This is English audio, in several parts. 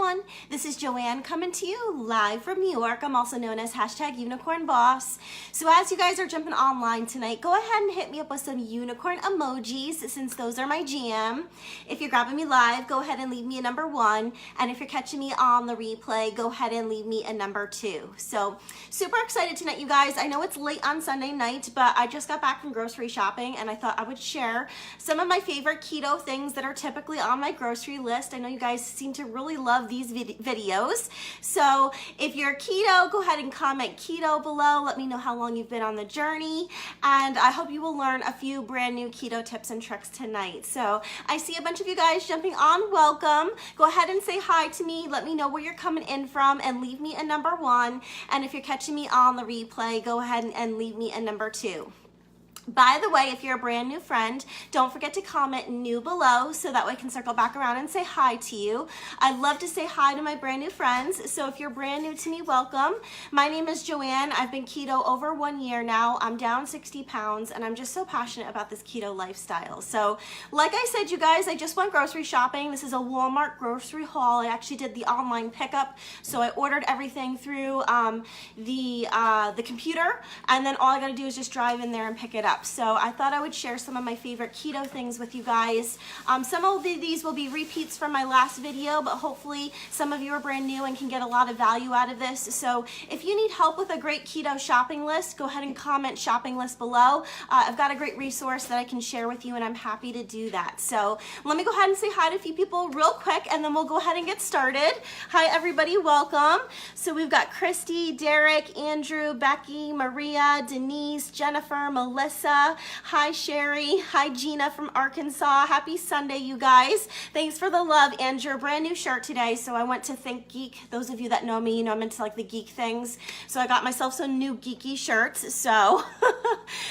everyone, this is Joanne coming to you live from New York. I'm also known as #UnicornBoss. So as you guys are jumping online tonight, go ahead and hit me up with some unicorn emojis since those are my jam. If you're grabbing me live, go ahead and leave me a number 1. And if you're catching me on the replay, go ahead and leave me a number 2. So super excited tonight, you guys. I know it's late on Sunday night, but I just got back from grocery shopping and I thought I would share some of my favorite keto things that are typically on my grocery list. I know you guys seem to really love these videos. So if you're keto, go ahead and comment keto below. Let me know how long you've been on the journey. And I hope you will learn a few brand new keto tips and tricks tonight. So I see a bunch of you guys jumping on. Welcome. Go ahead and say hi to me. Let me know where you're coming in from and leave me a number 1. And if you're catching me on the replay, go ahead and leave me a number 2. By the way, if you're a brand new friend, don't forget to comment new below so that way I can circle back around and say hi to you. I'd love to say hi to my brand new friends. So if you're brand new to me, welcome. My name is Joanne. I've been keto over 1 year now. I'm down 60 pounds and I'm just so passionate about this keto lifestyle. So like I said, you guys, I just went grocery shopping. This is a Walmart grocery haul. I actually did the online pickup. So I ordered everything through the computer, and then all I gotta do is just drive in there and pick it up. So I thought I would share some of my favorite keto things with you guys. Some of these will be repeats from my last video, but hopefully some of you are brand new and can get a lot of value out of this. So if you need help with a great keto shopping list, go ahead and comment shopping list below. I've got a great resource that I can share with you and I'm happy to do that. So let me go ahead and say hi to a few people real quick and then we'll go ahead and get started. Hi everybody, welcome. So we've got Christy, Derek, Andrew, Becky, Maria, Denise, Jennifer, Melissa. Hi Sherry, hi Gina from Arkansas. Happy Sunday, you guys. Thanks for the love and your brand new shirt today. So I went to Think Geek. Those of you that know me, you know I'm into like the geek things. So I got myself some new geeky shirts. So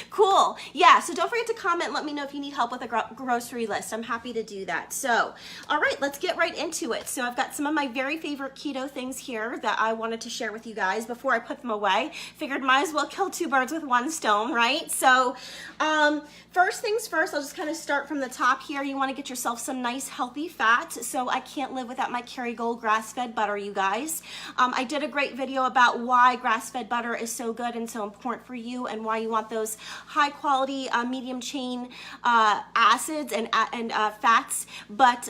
cool. Yeah, so don't forget to comment. Let me know if you need help with a grocery list. I'm happy to do that. So, all right, let's get right into it. So I've got some of my very favorite keto things here that I wanted to share with you guys before I put them away. Figured might as well kill 2 birds with 1 stone, right? So first things first, I'll just kind of start from the top here. You want to get yourself some nice healthy fat. So I can't live without my Kerrygold grass-fed butter, you guys. I did a great video about why grass-fed butter is so good and so important for you and why you want those high quality medium chain acids and fats. But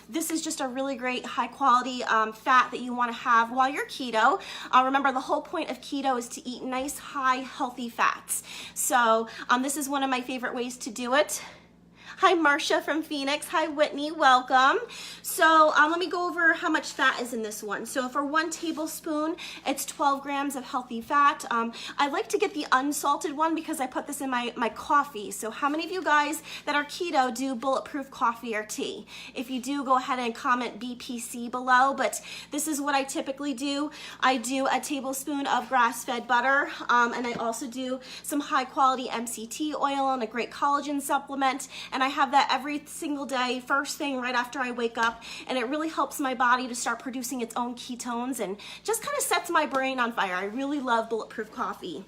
this is just a really great high quality fat that you want to have while you're keto. Remember, the whole point of keto is to eat nice high healthy fats. So this is one of my favorite ways to do it. Hi Marcia from Phoenix. Hi Whitney, welcome. So let me go over how much fat is in this one. So for 1 tablespoon, it's 12 grams of healthy fat. I like to get the unsalted one because I put this in my coffee. So how many of you guys that are keto do bulletproof coffee or tea? If you do, go ahead and comment BPC below, but this is what I typically do. I do a tablespoon of grass-fed butter, and I also do some high quality MCT oil and a great collagen supplement, and I have that every single day, first thing right after I wake up, and it really helps my body to start producing its own ketones and just kind of sets my brain on fire. I really love bulletproof coffee.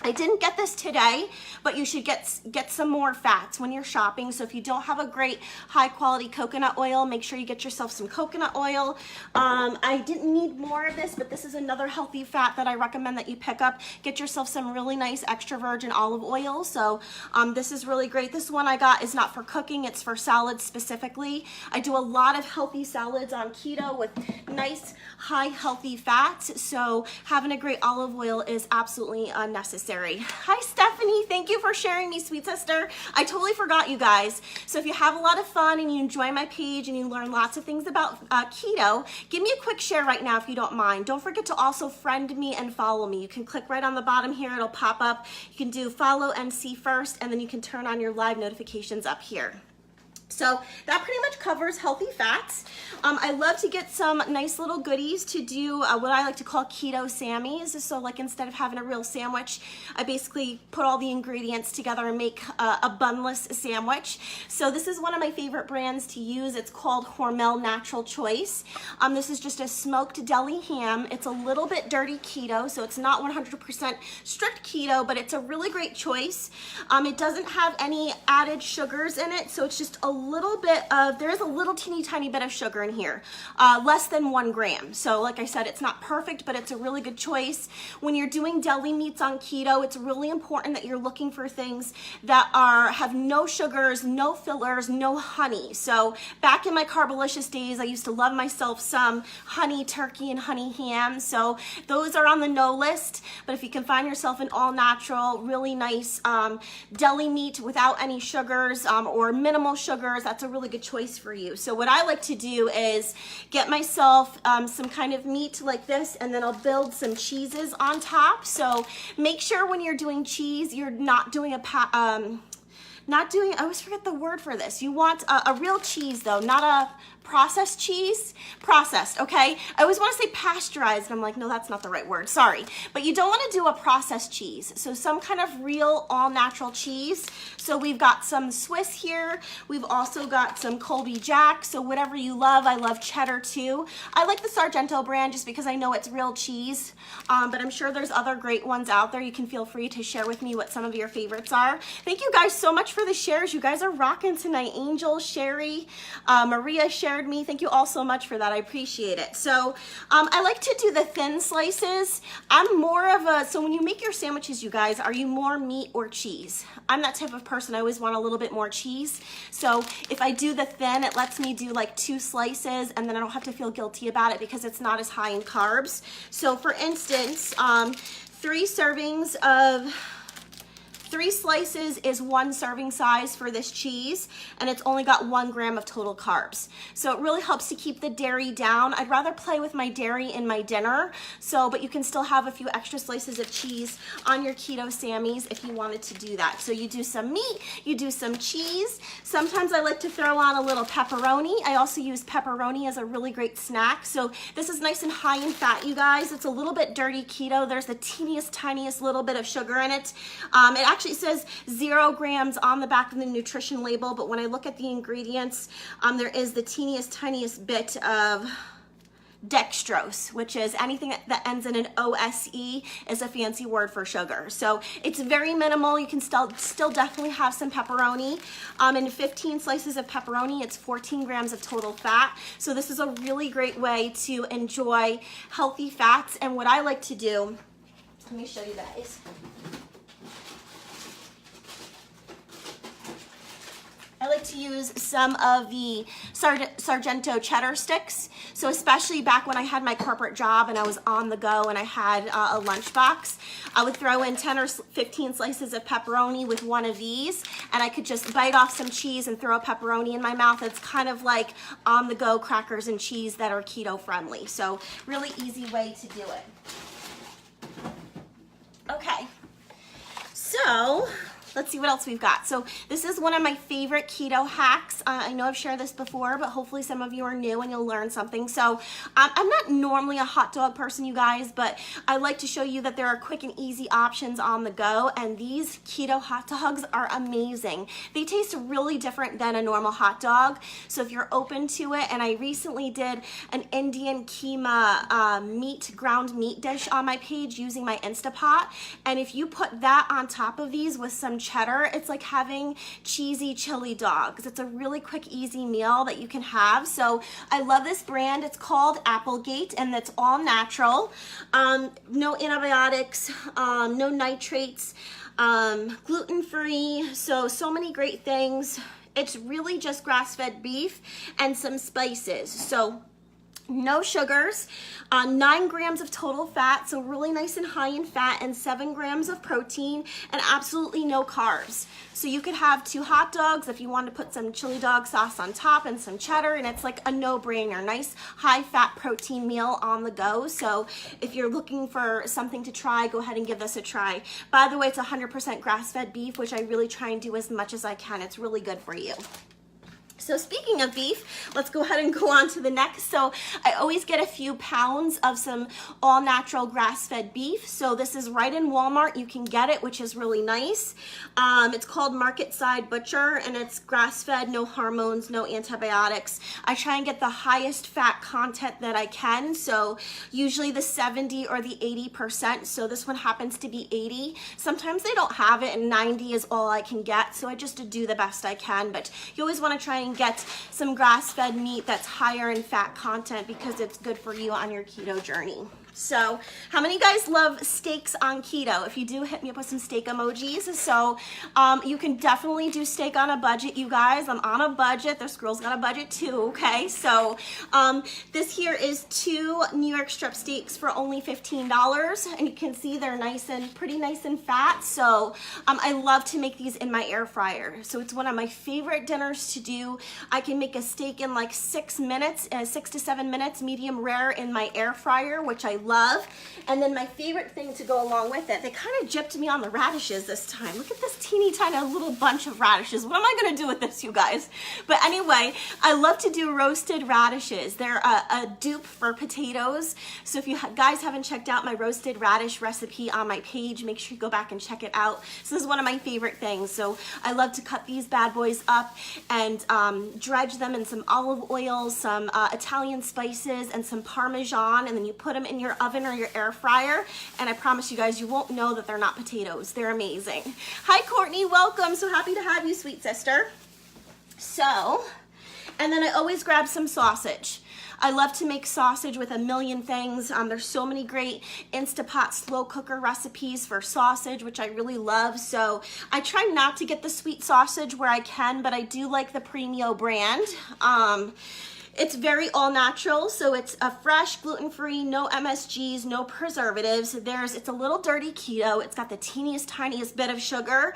I didn't get this today, but you should get some more fats when you're shopping. So if you don't have a great high quality coconut oil, make sure you get yourself some coconut oil. I didn't need more of this, but this is another healthy fat that I recommend that you pick up. Get yourself some really nice extra virgin olive oil. So this is really great. This one I got is not for cooking, it's for salads specifically. I do a lot of healthy salads on keto with nice high healthy fats. So having a great olive oil is absolutely necessary. Hi Stephanie, thank you for sharing me, sweet sister. I totally forgot, you guys. So if you have a lot of fun and you enjoy my page and you learn lots of things about keto, give me a quick share right now if you don't mind. Don't forget to also friend me and follow me. You can click right on the bottom here, it'll pop up. You can do follow MC first and then you can turn on your live notifications up here. So that pretty much covers healthy fats. I love to get some nice little goodies to do what I like to call keto sammies. So like instead of having a real sandwich, I basically put all the ingredients together and make a bunless sandwich. So this is one of my favorite brands to use. It's called Hormel Natural Choice. This is just a smoked deli ham. It's a little bit dirty keto, so it's not 100% strict keto, but it's a really great choice. It doesn't have any added sugars in it, so it's just a little bit of, there is a little teeny tiny bit of sugar in here, less than 1 gram. So like I said, it's not perfect, but it's a really good choice. When you're doing deli meats on keto, it's really important that you're looking for things that have no sugars, no fillers, no honey. So back in my Carbolicious days, I used to love myself some honey turkey and honey ham. So those are on the no list, but if you can find yourself an all natural, really nice deli meat without any sugars or minimal sugars, that's a really good choice for you. So what I like to do is get myself some kind of meat like this, and then I'll build some cheeses on top. So make sure when you're doing cheese, you're not doing I always forget the word for this. You want a real cheese though, not a processed cheese. Processed, okay? I always want to say pasteurized, and I'm like, no, that's not the right word, sorry. But you don't want to do a processed cheese. So some kind of real all-natural cheese. So we've got some Swiss here. We've also got some Colby Jack, so whatever you love. I love cheddar too. I like the Sargento brand just because I know it's real cheese, but I'm sure there's other great ones out there. You can feel free to share with me what some of your favorites are. Thank you guys so much for the shares. You guys are rocking tonight. Angel, Sherry, Maria shared me. Thank you all so much for that. I appreciate it. So I like to do the thin slices. I'm more of a, so when you make your sandwiches, you guys, are you more meat or cheese? I'm that type of person. I always want a little bit more cheese. So if I do the thin, it lets me do like 2 slices, and then I don't have to feel guilty about it because it's not as high in carbs. So for instance, 3 servings of 3 slices is 1 serving size for this cheese, and it's only got 1 gram of total carbs. So it really helps to keep the dairy down. I'd rather play with my dairy in my dinner, but you can still have a few extra slices of cheese on your keto Sammies if you wanted to do that. So you do some meat, you do some cheese. Sometimes I like to throw on a little pepperoni. I also use pepperoni as a really great snack. So this is nice and high in fat, you guys. It's a little bit dirty keto. There's the teeniest, tiniest little bit of sugar in it. It actually says 0 grams on the back of the nutrition label, but when I look at the ingredients, there is the teeniest, tiniest bit of dextrose, which is anything that ends in an OSE is a fancy word for sugar. So it's very minimal. You can still definitely have some pepperoni. In 15 slices of pepperoni, it's 14 grams of total fat. So this is a really great way to enjoy healthy fats. And what I like to do, let me show you guys. I like to use some of the Sargento cheddar sticks. So especially back when I had my corporate job and I was on the go and I had a lunchbox, I would throw in 10 or 15 slices of pepperoni with one of these, and I could just bite off some cheese and throw a pepperoni in my mouth. It's kind of like on the go crackers and cheese that are keto friendly. So really easy way to do it. Okay, so let's see what else we've got. So this is one of my favorite keto hacks. I know I've shared this before, but hopefully some of you are new and you'll learn something. So I'm not normally a hot dog person, you guys, but I like to show you that there are quick and easy options on the go, and these keto hot dogs are amazing. They taste really different than a normal hot dog. So if you're open to it, and I recently did an Indian keema ground meat dish on my page using my Instapot, and if you put that on top of these with some cheddar, it's like having cheesy chili dogs. It's a really quick, easy meal that you can have. So I love this brand. It's called Applegate, and it's all natural. No antibiotics, no nitrates, gluten-free. So many great things. It's really just grass-fed beef and some spices. So no sugars, 9 grams of total fat, so really nice and high in fat, and 7 grams of protein, and absolutely no carbs. So you could have 2 hot dogs if you want to put some chili dog sauce on top and some cheddar, and it's like a no-brainer. Nice high fat protein meal on the go. So if you're looking for something to try, go ahead and give this a try. By the way, it's 100% grass-fed beef, which I really try and do as much as I can. It's really good for you. So speaking of beef, let's go ahead and go on to the next. So I always get a few pounds of some all natural grass-fed beef. So this is right in Walmart. You can get it, which is really nice. It's called Market Side Butcher, and it's grass-fed, no hormones, no antibiotics. I try and get the highest fat content that I can. So usually the 70 or the 80%. So this one happens to be 80. Sometimes they don't have it, and 90 is all I can get. So I just do the best I can, but you always want to try and and get some grass-fed meat that's higher in fat content because it's good for you on your keto journey. So how many of you guys love steaks on keto? If you do, hit me up with some steak emojis. So you can definitely do steak on a budget, you guys. I'm on a budget. This girl's got a budget too, okay? So this here is 2 New York strip steaks for only $15. And you can see they're pretty nice and fat. So I love to make these in my air fryer. So it's one of my favorite dinners to do. I can make a steak in like 6 minutes, 6 to 7 minutes, medium rare in my air fryer, which I love. And then my favorite thing to go along with it, they kind of gypped me on the radishes this time. Look at this teeny tiny little bunch of radishes. What am I going to do with this, you guys? But anyway, I love to do roasted radishes. They're a dupe for potatoes. So if you guys haven't checked out my roasted radish recipe on my page, make sure you go back and check it out. So this is one of my favorite things. So I love to cut these bad boys up and dredge them in some olive oil, some Italian spices, and some Parmesan, and then you put them in your oven or your air fryer, and I promise you guys, you won't know that they're not potatoes. They're amazing. Hi Courtney, welcome. So happy to have you, sweet sister. So, and then I always grab some sausage. I love to make sausage with a million things. There's so many great Instapot slow cooker recipes for sausage, which I really love. So I try not to get the sweet sausage where I can, but I do like the Premio brand. It's very all natural, so it's a fresh, gluten-free, no MSGs, no preservatives. It's a little dirty keto. It's got the teeniest, tiniest bit of sugar,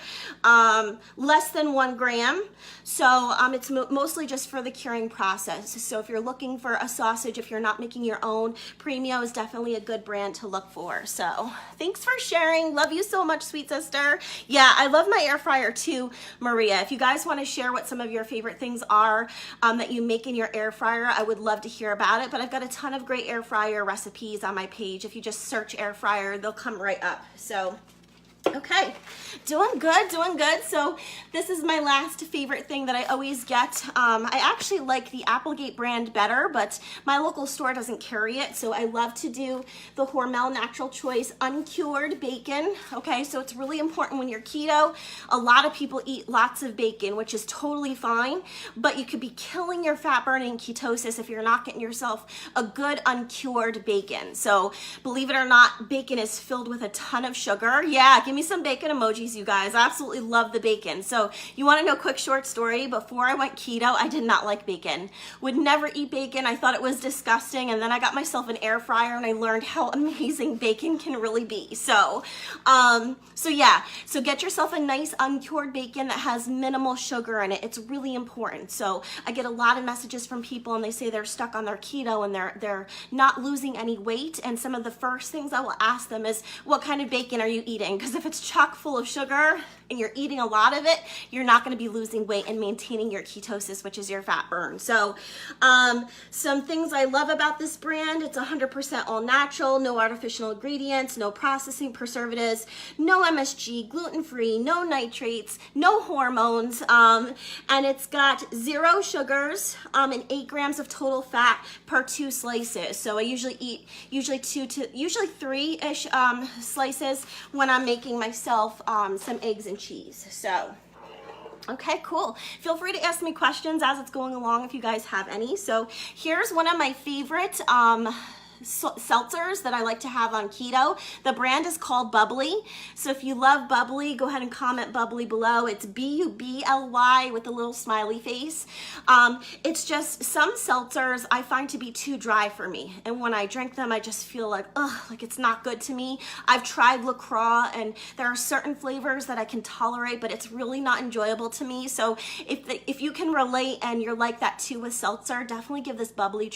less than 1 gram. So it's mostly just for the curing process. So if you're looking for a sausage, if you're not making your own, Premio is definitely a good brand to look for. So thanks for sharing. Love you so much, sweet sister. Yeah, I love my air fryer too, Maria. If you guys want to share what some of your favorite things are that you make in your air fryer, I would love to hear about it, but I've got a ton of great air fryer recipes on my page. If you just search air fryer, they'll come right up. So okay, doing good, doing good. So this is my last favorite thing that I always get. I actually like the Applegate brand better, but my local store doesn't carry it. So I love to do the Hormel Natural Choice uncured bacon. Okay, so it's really important when you're keto. A lot of people eat lots of bacon, which is totally fine, but you could be killing your fat burning ketosis if you're not getting yourself a good uncured bacon. So believe it or not, bacon is filled with a ton of sugar. Yeah, give me some bacon emojis, you guys. I absolutely love the bacon. So you want to know a quick short story? Before I went keto, I did not like bacon. Would never eat bacon. I thought it was disgusting. And then I got myself an air fryer and I learned how amazing bacon can really be. So, yeah. So get yourself a nice uncured bacon that has minimal sugar in it. It's really important. So I get a lot of messages from people and they say they're stuck on their keto and they're not losing any weight. And some of the first things I will ask them is, what kind of bacon are you eating? Because if it's chock full of sugar and you're eating a lot of it, you're not going to be losing weight and maintaining your ketosis, which is your fat burn. So some things I love about this brand, it's 100% all natural, no artificial ingredients, no processing preservatives, no MSG, gluten-free, no nitrates, no hormones, and it's got 0 sugars and 8 grams of total fat per 2 slices. So I usually eat 3-ish slices when I'm making myself some eggs and cheese. So okay, cool. Feel free to ask me questions as it's going along if you guys have any. So here's one of my favorite seltzers that I like to have on keto. The brand is called Bubbly. So if you love Bubbly, go ahead and comment Bubbly below. It's B-U-B-L-Y with a little smiley face. It's just some seltzers I find to be too dry for me. And when I drink them, I just feel like, ugh, like it's not good to me. I've tried LaCroix and there are certain flavors that I can tolerate, but it's really not enjoyable to me. So if you can relate and you're like that too with seltzer, definitely give this Bubbly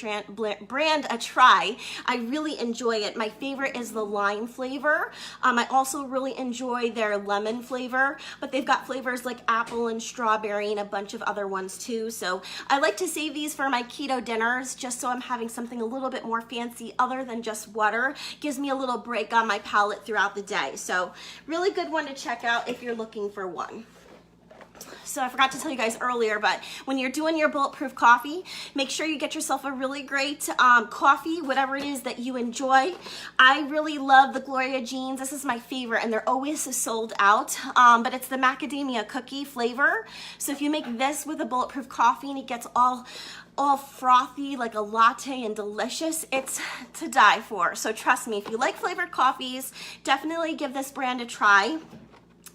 brand a try. I really enjoy it. My favorite is the lime flavor. I also really enjoy their lemon flavor, but they've got flavors like apple and strawberry and a bunch of other ones too. So I like to save these for my keto dinners just so I'm having something a little bit more fancy other than just water. Gives me a little break on my palate throughout the day. So really good one to check out if you're looking for one. So I forgot to tell you guys earlier, but when you're doing your bulletproof coffee, make sure you get yourself a really great coffee, whatever it is that you enjoy. I really love the Gloria Jeans. This is my favorite, and they're always sold out, but it's the macadamia cookie flavor. So if you make this with a bulletproof coffee and it gets all frothy like a latte and delicious, it's to die for. So trust me, if you like flavored coffees, definitely give this brand a try.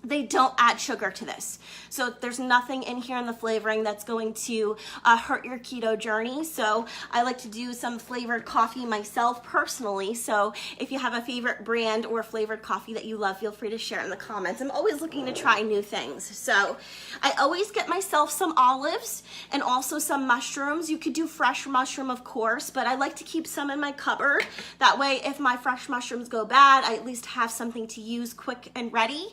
They don't add sugar to this. So there's nothing in here in the flavoring that's going to hurt your keto journey. So I like to do some flavored coffee myself personally. So if you have a favorite brand or flavored coffee that you love, feel free to share in the comments. I'm always looking to try new things. So I always get myself some olives and also some mushrooms. You could do fresh mushroom, of course, but I like to keep some in my cupboard. That way, if my fresh mushrooms go bad, I at least have something to use quick and ready.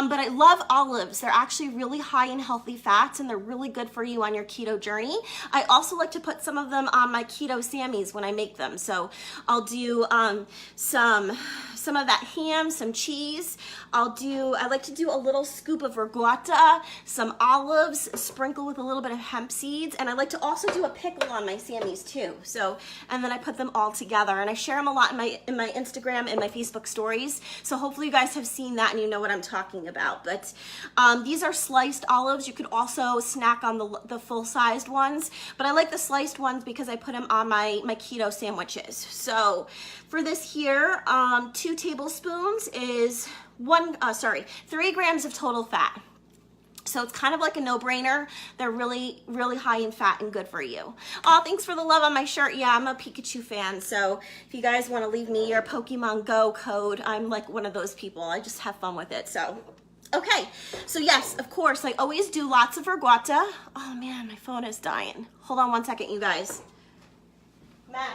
But I love olives. They're actually really high in healthy fats and they're really good for you on your keto journey. I also like to put some of them on my keto Sammies when I make them. So I'll do some of that ham, some cheese. I like to do a little scoop of regatta, some olives, sprinkle with a little bit of hemp seeds, and I like to also do a pickle on my Sammies too. So, and then I put them all together, and I share them a lot in my Instagram and my Facebook stories. So hopefully you guys have seen that and you know what I'm talking about. But these are sliced olives. You could also snack on the full-sized ones, but I like the sliced ones because I put them on my keto sandwiches. So for this here, 2 tablespoons is 3 grams of total fat. So it's kind of like a no-brainer. They're really, really high in fat and good for you. Oh, thanks for the love on my shirt. Yeah, I'm a Pikachu fan. So if you guys want to leave me your Pokemon Go code, I'm like one of those people. I just have fun with it. So, okay. So yes, of course, I always do lots of regatta. Oh man, my phone is dying. Hold on one second, you guys. Matt.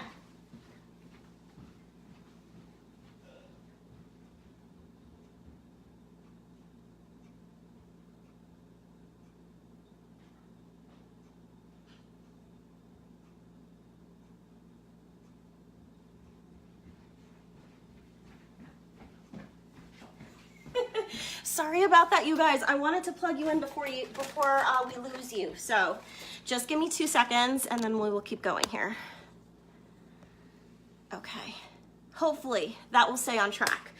Sorry about that, you guys. I wanted to plug you in before we lose you. So just give me 2 seconds and then we will keep going here. Okay. Hopefully that will stay on track.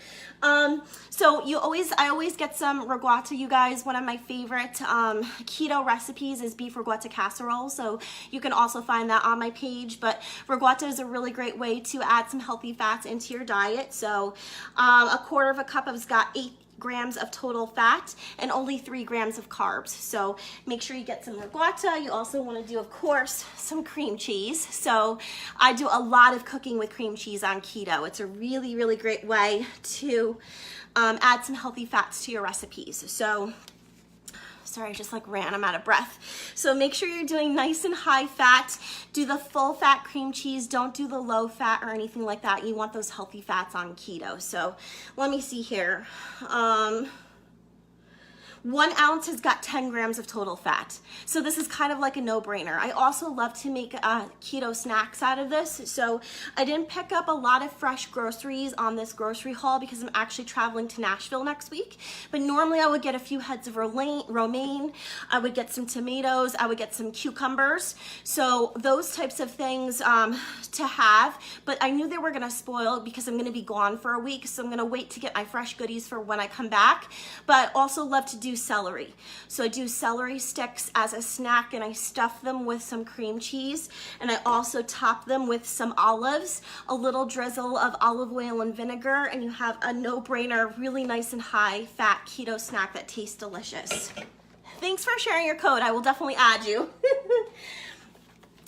So I always get some regatta, you guys. One of my favorite keto recipes is beef regatta casserole. So you can also find that on my page. But regatta is a really great way to add some healthy fats into your diet. So a quarter of a cup has got 8 grams of total fat and only 3 grams of carbs. So make sure you get some regatta. You also want to do, of course, some cream cheese. So I do a lot of cooking with cream cheese on keto. It's a really, really great way to add some healthy fats to your recipes. So sorry, I just like ran, I'm out of breath. So make sure you're doing nice and high fat. Do the full fat cream cheese. Don't do the low fat or anything like that. You want those healthy fats on keto. So let me see here. 1 ounce has got 10 grams of total fat. So this is kind of like a no-brainer. I also love to make keto snacks out of this. So I didn't pick up a lot of fresh groceries on this grocery haul because I'm actually traveling to Nashville next week. But normally I would get a few heads of romaine. I would get some tomatoes. I would get some cucumbers. So those types of things to have. But I knew they were going to spoil because I'm going to be gone for a week. So I'm going to wait to get my fresh goodies for when I come back. But also love to do celery. So I do celery sticks as a snack and I stuff them with some cream cheese, and I also top them with some olives, a little drizzle of olive oil and vinegar, and you have a no-brainer, really nice and high fat keto snack that tastes delicious. Thanks for sharing your code. I will definitely add you.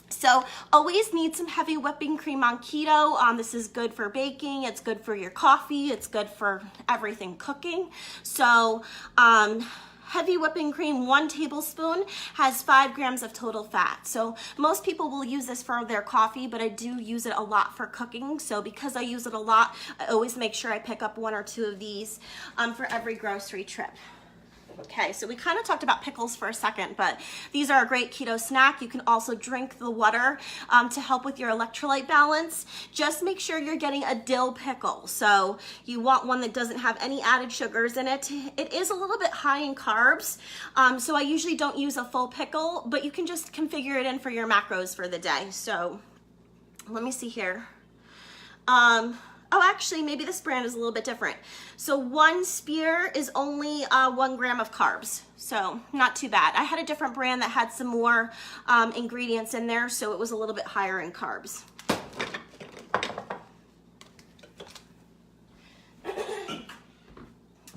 So always need some heavy whipping cream on keto. This is good for baking. It's good for your coffee. It's good for everything cooking. So heavy whipping cream, 1 tablespoon, has 5 grams of total fat. So most people will use this for their coffee, but I do use it a lot for cooking. So because I use it a lot, I always make sure I pick up 1 or 2 of these for every grocery trip. Okay, so we kind of talked about pickles for a second, but these are a great keto snack. You can also drink the water to help with your electrolyte balance. Just make sure you're getting a dill pickle. So you want one that doesn't have any added sugars in it. It is a little bit high in carbs, so I usually don't use a full pickle, but you can just configure it in for your macros for the day. So let me see here. Oh, actually, maybe this brand is a little bit different. So one spear is only 1 gram of carbs, so not too bad. I had a different brand that had some more ingredients in there, so it was a little bit higher in carbs.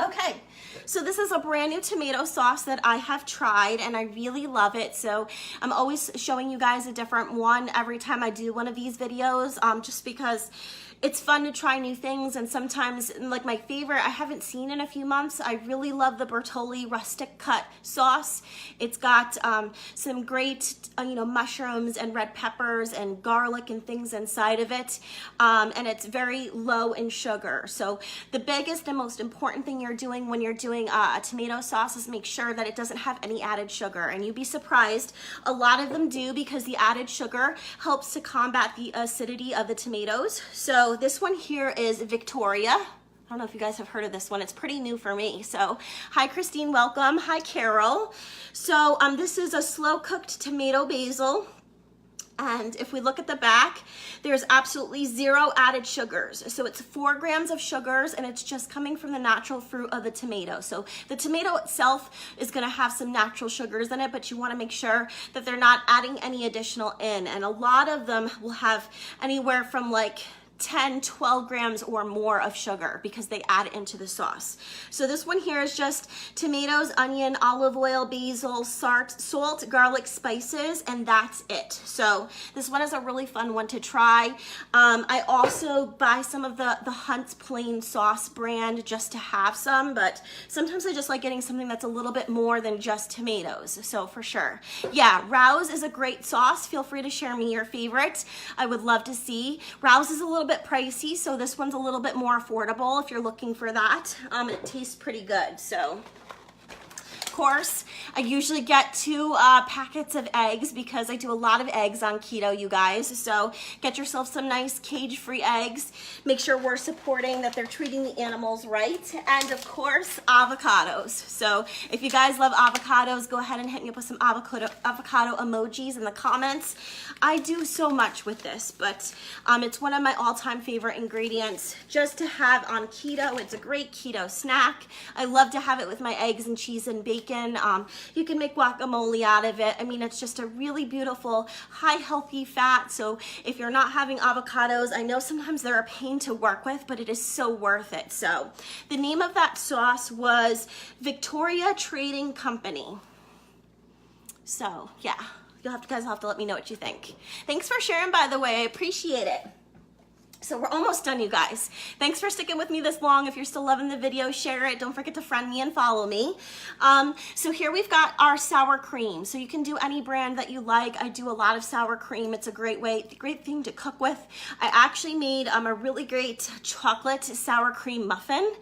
Okay, so this is a brand new tomato sauce that I have tried and I really love it. So I'm always showing you guys a different one every time I do one of these videos, just because it's fun to try new things. And sometimes, like my favorite I haven't seen in a few months, I really love the Bertolli rustic cut sauce. It's got some great mushrooms and red peppers and garlic and things inside of it, and it's very low in sugar. So the biggest and most important thing you're doing when you're doing a tomato sauce is make sure that it doesn't have any added sugar, and you'd be surprised, a lot of them do, because the added sugar helps to combat the acidity of the tomatoes. So this one here is Victoria. I don't know if you guys have heard of this one. It's pretty new for me. So hi Christine, welcome. Hi Carol. So this is a slow cooked tomato basil. And if we look at the back, there's absolutely 0 added sugars. So it's 4 grams of sugars, and it's just coming from the natural fruit of the tomato. So the tomato itself is gonna have some natural sugars in it, but you wanna make sure that they're not adding any additional in. And a lot of them will have anywhere from like 10, 12 grams or more of sugar because they add into the sauce. So this one here is just tomatoes, onion, olive oil, basil, salt, garlic, spices, and that's it. So this one is a really fun one to try. I also buy some of the Hunt's plain sauce brand just to have some, but sometimes I just like getting something that's a little bit more than just tomatoes. So for sure. Yeah, Rouse is a great sauce. Feel free to share me your favorite. I would love to see. Rouse is a little bit pricey, so this one's a little bit more affordable if you're looking for that. It tastes pretty good. So of course, I usually get 2 packets of eggs because I do a lot of eggs on keto, you guys. So get yourself some nice cage-free eggs. Make sure we're supporting that they're treating the animals right. And of course, avocados. So if you guys love avocados, go ahead and hit me up with some avocado emojis in the comments. I do so much with this, but it's one of my all-time favorite ingredients just to have on keto. It's a great keto snack. I love to have it with my eggs and cheese and bacon. You can make guacamole out of it. I mean, it's just a really beautiful, high healthy fat. So if you're not having avocados, I know sometimes they're a pain to work with, but it is so worth it. So the name of that sauce was Victoria Trading Company. So yeah, you guys will have to let me know what you think. Thanks for sharing, by the way. I appreciate it. So we're almost done, you guys. Thanks for sticking with me this long. If you're still loving the video, share it. Don't forget to friend me and follow me. So here we've got our sour cream. So you can do any brand that you like. I do a lot of sour cream. It's a great thing to cook with. I actually made a really great chocolate sour cream muffin.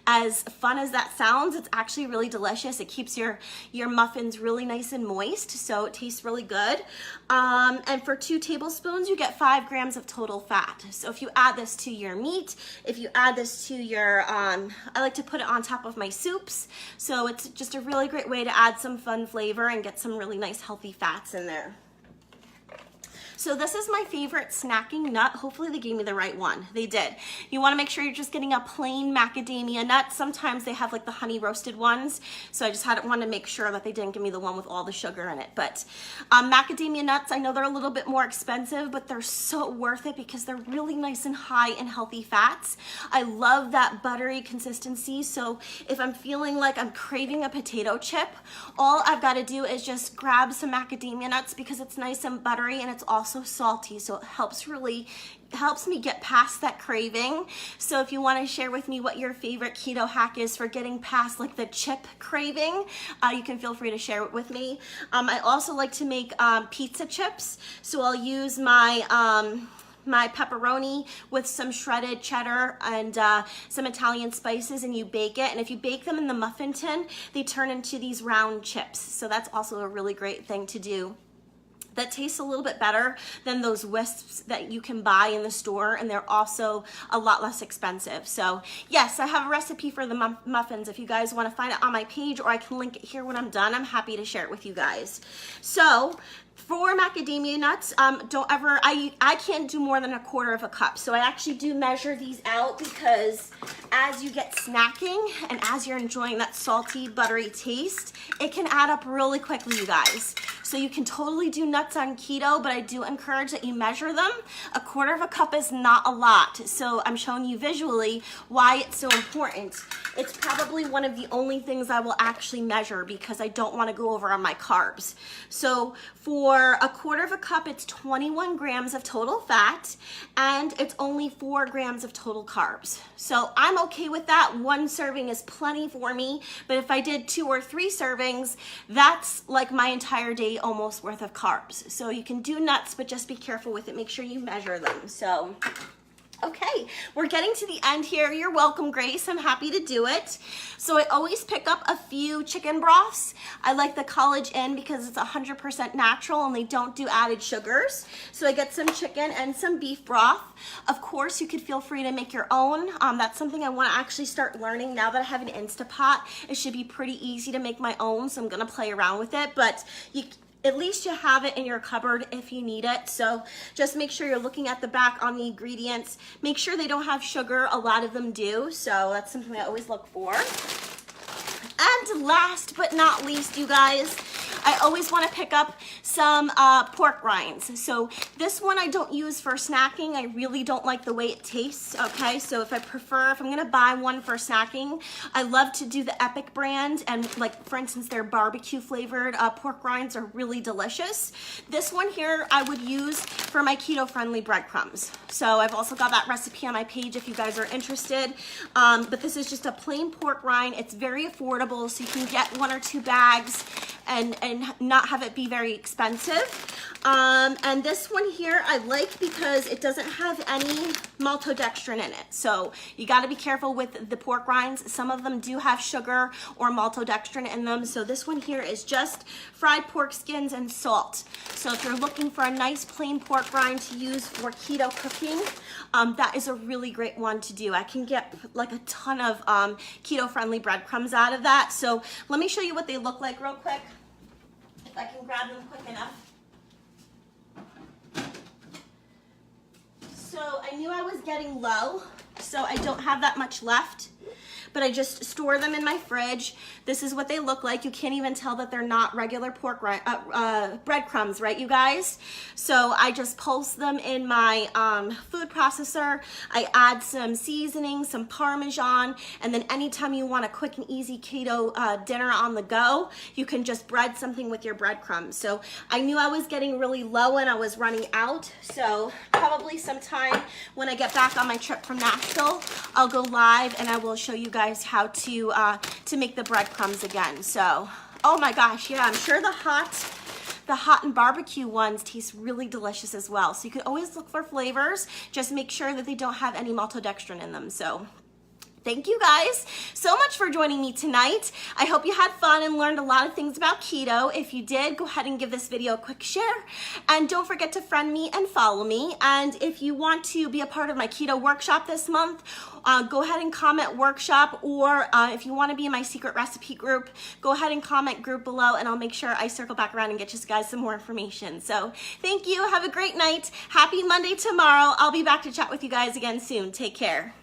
As fun as that sounds, it's actually really delicious. It keeps your muffins really nice and moist, so it tastes really good. And for 2 tablespoons, you get 5 grams of total fat. So if you add this to your meat, if you add this to your, I like to put it on top of my soups. So it's just a really great way to add some fun flavor and get some really nice healthy fats in there. So this is my favorite snacking nut. Hopefully they gave me the right one. They did. You want to make sure you're just getting a plain macadamia nut. Sometimes they have like the honey roasted ones. So I just wanted to make sure that they didn't give me the one with all the sugar in it. But macadamia nuts, I know they're a little bit more expensive, but they're so worth it because they're really nice and high in healthy fats. I love that buttery consistency. So if I'm feeling like I'm craving a potato chip, all I've got to do is just grab some macadamia nuts because it's nice and buttery and it's also salty, so it helps me get past that craving. So if you want to share with me what your favorite keto hack is for getting past like the chip craving, you can feel free to share it with me. I also like to make pizza chips, so I'll use my my pepperoni with some shredded cheddar and some Italian spices, and you bake it. And if you bake them in the muffin tin, they turn into these round chips. So that's also a really great thing to do. That tastes a little bit better than those wisps that you can buy in the store, and they're also a lot less expensive. So yes, I have a recipe for the muffins. If you guys want to find it on my page, or I can link it here when I'm done, I'm happy to share it with you guys. So for macadamia nuts, I can't do more than 1/4 cup. So I actually do measure these out, because as you get snacking and as you're enjoying that salty, buttery taste, it can add up really quickly, you guys. So you can totally do nuts on keto, but I do encourage that you measure them. 1/4 cup is not a lot. So I'm showing you visually why it's so important. It's probably one of the only things I will actually measure, because I don't want to go over on my carbs. So for 1/4 cup, it's 21 grams of total fat, and it's only 4 grams of total carbs. So I'm okay with that. 1 serving is plenty for me, but if I did 2 or 3 servings, that's like my entire day almost worth of carbs. So you can do nuts, but just be careful with it. Make sure you measure them. So okay, we're getting to the end here. You're welcome, Grace. I'm happy to do it. So I always pick up a few chicken broths. I like the College Inn because it's 100% natural and they don't do added sugars. So I get some chicken and some beef broth. Of course, you could feel free to make your own. That's something I want to actually start learning now that I have an Instapot. It should be pretty easy to make my own, so I'm going to play around with it. But at least you have it in your cupboard if you need it. So just make sure you're looking at the back on the ingredients. Make sure they don't have sugar. A lot of them do. So that's something I always look for. And last but not least, you guys, I always want to pick up some pork rinds. So this one I don't use for snacking. I really don't like the way it tastes, okay? So if I'm going to buy one for snacking, I love to do the Epic brand. And like, for instance, their barbecue flavored pork rinds are really delicious. This one here I would use for my keto-friendly breadcrumbs. So I've also got that recipe on my page if you guys are interested. But this is just a plain pork rind. It's very affordable, so you can get 1 or 2 bags and not have it be very expensive. And this one here I like because it doesn't have any maltodextrin in it. So you got to be careful with the pork rinds. Some of them do have sugar or maltodextrin in them. So this one here is just fried pork skins and salt. So if you're looking for a nice plain pork rind to use for keto cooking, that is a really great one to do. I can get like a ton of keto-friendly breadcrumbs out of that. So let me show you what they look like real quick. If I can grab them quick enough. So I knew I was getting low, so I don't have that much left, but I just store them in my fridge. This is what they look like. You can't even tell that they're not regular pork breadcrumbs, right, you guys? So I just pulse them in my food processor. I add some seasoning, some Parmesan, and then anytime you want a quick and easy keto dinner on the go, you can just bread something with your breadcrumbs. So I knew I was getting really low and I was running out. So probably sometime when I get back on my trip from Nashville, I'll go live and I will show you guys how to make the breadcrumbs again. So, oh my gosh, yeah, I'm sure the hot and barbecue ones taste really delicious as well. So you can always look for flavors. Just make sure that they don't have any maltodextrin in them. So thank you guys so much for joining me tonight. I hope you had fun and learned a lot of things about keto. If you did, go ahead and give this video a quick share. And don't forget to friend me and follow me. And if you want to be a part of my keto workshop this month, go ahead and comment workshop, or if you want to be in my secret recipe group, go ahead and comment group below and I'll make sure I circle back around and get you guys some more information. So thank you. Have a great night. Happy Monday tomorrow. I'll be back to chat with you guys again soon. Take care.